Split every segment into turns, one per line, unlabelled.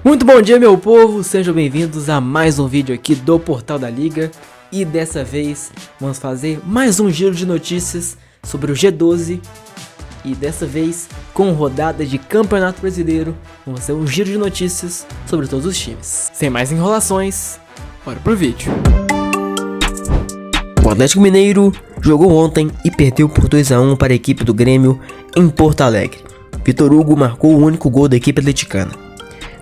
Muito bom dia, meu povo, sejam bem-vindos a mais um vídeo aqui do Portal da Liga. E dessa vez vamos fazer mais um giro de notícias sobre o G12. E dessa vez com rodada de Campeonato Brasileiro, vamos fazer um giro de notícias sobre todos os times. Sem mais enrolações, bora pro vídeo. O Atlético Mineiro jogou ontem e perdeu por 2-1 para a equipe do Grêmio em Porto Alegre. Vitor Hugo marcou o único gol da equipe atleticana.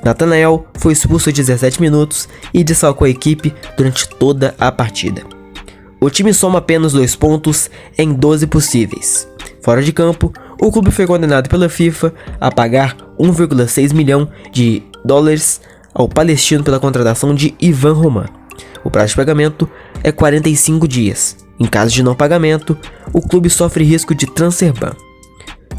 Natanael foi expulso aos 17 minutos e desfalcou a equipe durante toda a partida. O time soma apenas 2 pontos em 12 possíveis. Fora de campo, o clube foi condenado pela FIFA a pagar 1,6 milhão de dólares ao palestino pela contratação de Ivan Roman. O prazo de pagamento é 45 dias. Em caso de não pagamento, o clube sofre risco de transfer ban.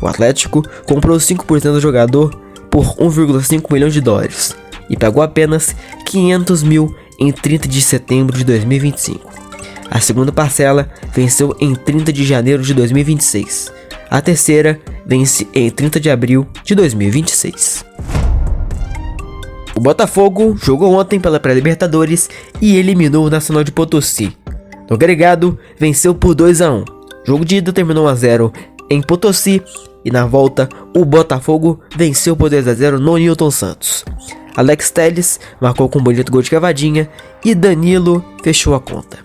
O Atlético comprou 5% do jogador por 1,5 milhão de dólares e pagou apenas 500 mil em 30 de setembro de 2025. A segunda parcela venceu em 30 de janeiro de 2026. A terceira vence em 30 de abril de 2026. O Botafogo jogou ontem pela pré-Libertadores e eliminou o Nacional de Potosí. No agregado, venceu por 2-1. Jogo de ida terminou 1-0 em Potosí e na volta o Botafogo venceu por 2-0 no Newton Santos. Alex Telles marcou com um bonito gol de cavadinha e Danilo fechou a conta.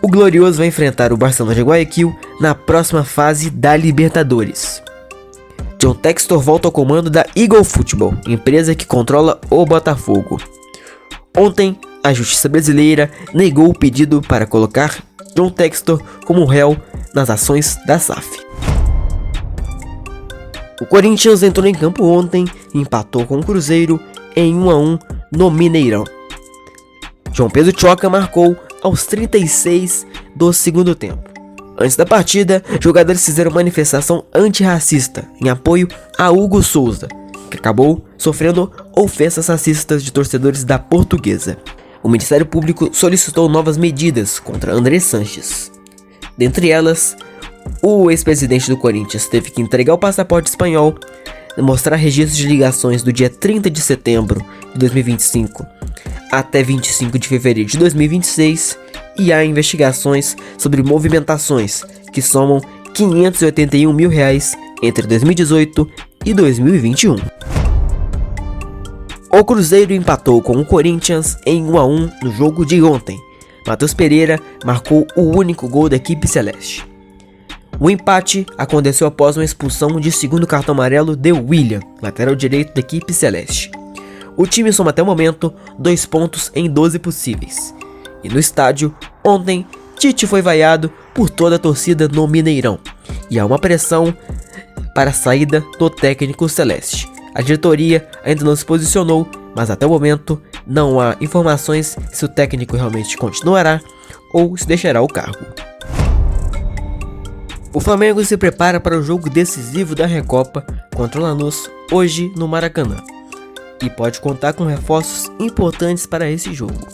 O Glorioso vai enfrentar o Barcelona de Guayaquil na próxima fase da Libertadores. John Textor volta ao comando da Eagle Football, empresa que controla o Botafogo. Ontem, a Justiça Brasileira negou o pedido para colocar John Textor como réu nas ações da SAF. O Corinthians entrou em campo ontem e empatou com o Cruzeiro em 1-1 no Mineirão. João Pedro Choca marcou aos 36 do segundo tempo. Antes da partida, jogadores fizeram manifestação antirracista em apoio a Hugo Souza, que acabou sofrendo ofensas racistas de torcedores da Portuguesa. O Ministério Público solicitou novas medidas contra André Sanches. Dentre elas, o ex-presidente do Corinthians teve que entregar o passaporte espanhol, mostrar registros de ligações do dia 30 de setembro de 2025 até 25 de fevereiro de 2026 e há investigações sobre movimentações que somam 581 mil reais entre 2018 e 2021. O Cruzeiro empatou com o Corinthians em 1-1 no jogo de ontem. Matheus Pereira marcou o único gol da equipe celeste. O empate aconteceu após uma expulsão de segundo cartão amarelo de William, lateral direito da equipe celeste. O time soma até o momento 2 pontos em 12 possíveis. E no estádio, ontem, Tite foi vaiado por toda a torcida no Mineirão. E há uma pressão para a saída do técnico celeste. A diretoria ainda não se posicionou, mas até o momento não há informações se o técnico realmente continuará ou se deixará o cargo. O Flamengo se prepara para o jogo decisivo da Recopa contra o Lanús hoje no Maracanã. E pode contar com reforços importantes para esse jogo.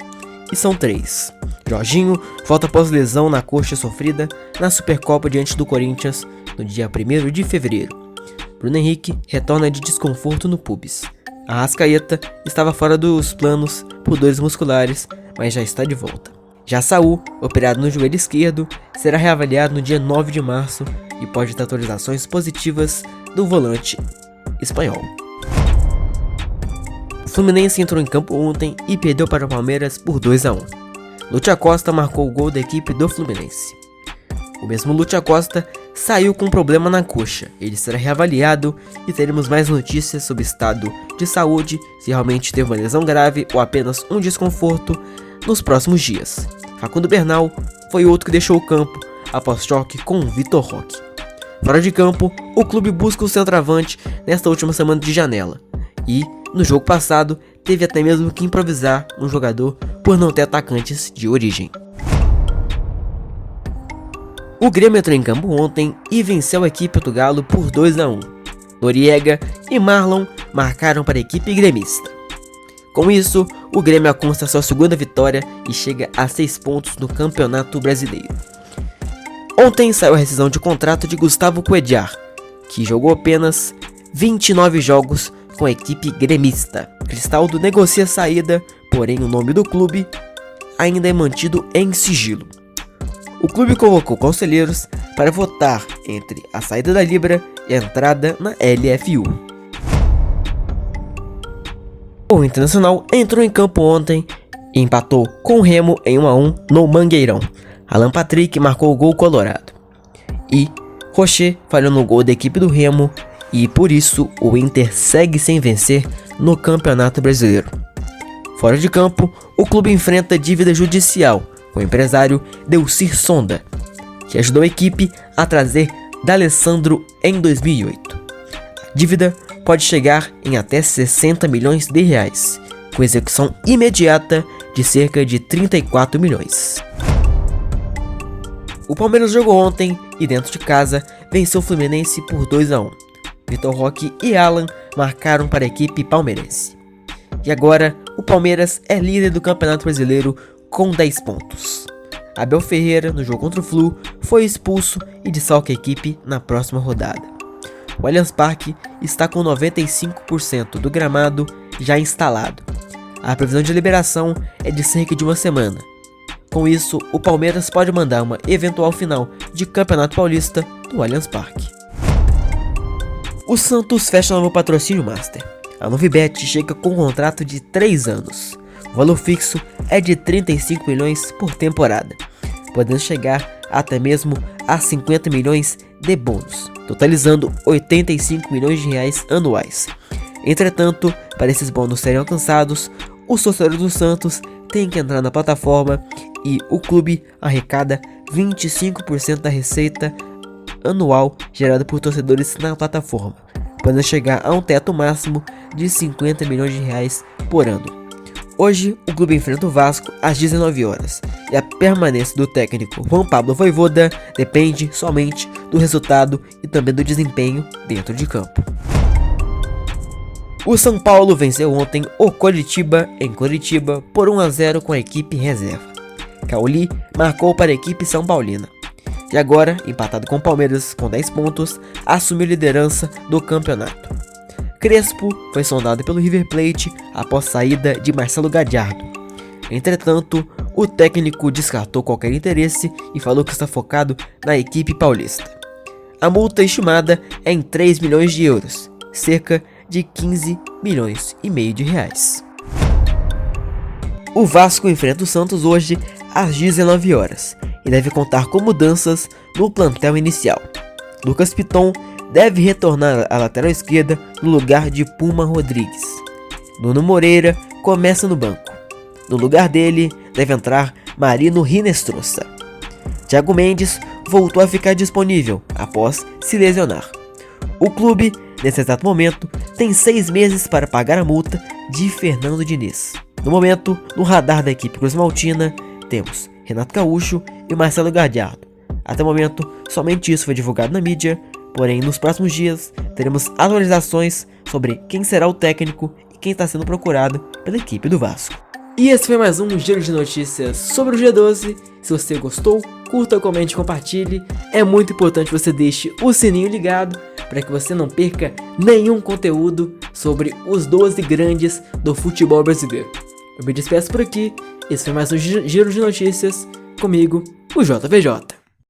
E são 3. Jorginho volta após lesão na coxa sofrida na Supercopa diante do Corinthians no dia 1º de fevereiro. Bruno Henrique retorna de desconforto no pubis. Arrascaeta estava fora dos planos por dores musculares, mas já está de volta. Já Saúl, operado no joelho esquerdo, será reavaliado no dia 9 de março e pode ter atualizações positivas do volante espanhol. O Fluminense entrou em campo ontem e perdeu para o Palmeiras por 2-1. Lúcio Acosta marcou o gol da equipe do Fluminense. O mesmo Lúcio Acosta saiu com um problema na coxa. Ele será reavaliado e teremos mais notícias sobre o estado de saúde, se realmente teve uma lesão grave ou apenas um desconforto, nos próximos dias. Facundo Bernal foi outro que deixou o campo após choque com Vitor Roque. Fora de campo, o clube busca o centroavante nesta última semana de janela. E, no jogo passado, teve até mesmo que improvisar um jogador por não ter atacantes de origem. O Grêmio entrou em campo ontem e venceu a equipe do Galo por 2-1. Noriega e Marlon marcaram para a equipe gremista. Com isso, o Grêmio alcança sua segunda vitória e chega a 6 pontos no Campeonato Brasileiro. Ontem saiu a rescisão de contrato de Gustavo Cuéllar, que jogou apenas 29 jogos com a equipe gremista. Cristaldo negocia a saída, porém o nome do clube ainda é mantido em sigilo. O clube convocou conselheiros para votar entre a saída da Libra e a entrada na LFU. O Internacional entrou em campo ontem e empatou com o Remo em 1-1 no Mangueirão. Alan Patrick marcou o gol colorado. E Rocher falhou no gol da equipe do Remo e por isso o Inter segue sem vencer no Campeonato Brasileiro. Fora de campo, o clube enfrenta dívida judicial com o empresário Delcir Sonda, que ajudou a equipe a trazer D'Alessandro em 2008. A dívida pode chegar em até 60 milhões de reais, com execução imediata de cerca de 34 milhões. O Palmeiras jogou ontem e dentro de casa venceu o Fluminense por 2-1. Vitor Roque e Alan marcaram para a equipe palmeirense. E agora, o Palmeiras é líder do Campeonato Brasileiro com 10 pontos. Abel Ferreira, no jogo contra o Flu, foi expulso e desfalca a equipe na próxima rodada. O Allianz Parque está com 95% do gramado já instalado. A previsão de liberação é de cerca de uma semana. Com isso, o Palmeiras pode mandar uma eventual final de Campeonato Paulista no Allianz Parque. O Santos fecha novo patrocínio Master. A Novibet chega com um contrato de 3 anos. O valor fixo é de 35 milhões por temporada, podendo chegar até mesmo a 50 milhões de bônus, totalizando 85 milhões de reais anuais. Entretanto, para esses bônus serem alcançados, os torcedores do Santos têm que entrar na plataforma e o clube arrecada 25% da receita anual gerada por torcedores na plataforma, podendo chegar a um teto máximo de 50 milhões de reais por ano. Hoje, o clube enfrenta o Vasco às 19 horas e a permanência do técnico Juan Pablo Vojvoda depende somente do resultado e também do desempenho dentro de campo. O São Paulo venceu ontem o Coritiba em Coritiba por 1-0 com a equipe reserva. Cauli marcou para a equipe são paulina. E agora, empatado com o Palmeiras com 10 pontos, assumiu a liderança do campeonato. Crespo foi sondado pelo River Plate após saída de Marcelo Gallardo. Entretanto, o técnico descartou qualquer interesse e falou que está focado na equipe paulista. A multa estimada é em 3 milhões de euros, cerca de 15 milhões e meio de reais. O Vasco enfrenta o Santos hoje às 19 horas e deve contar com mudanças no plantel inicial. Lucas Piton deve retornar à lateral esquerda no lugar de Puma Rodrigues. Nuno Moreira começa no banco. No lugar dele deve entrar Marino Rinestrosa. Thiago Mendes voltou a ficar disponível após se lesionar. O clube, nesse exato momento, tem 6 meses para pagar a multa de Fernando Diniz. No momento, no radar da equipe cruzmaltina, temos Renato Gaúcho e Marcelo Gallardo. Até o momento, somente isso foi divulgado na mídia, porém nos próximos dias teremos atualizações sobre quem será o técnico e quem está sendo procurado pela equipe do Vasco. E esse foi mais um giro de notícias sobre o G12. Se você gostou, curta, comente e compartilhe. É muito importante que você deixe o sininho ligado para que você não perca nenhum conteúdo sobre os 12 grandes do futebol brasileiro. Eu me despeço por aqui. Esse foi mais um giro de notícias comigo, o JVJ.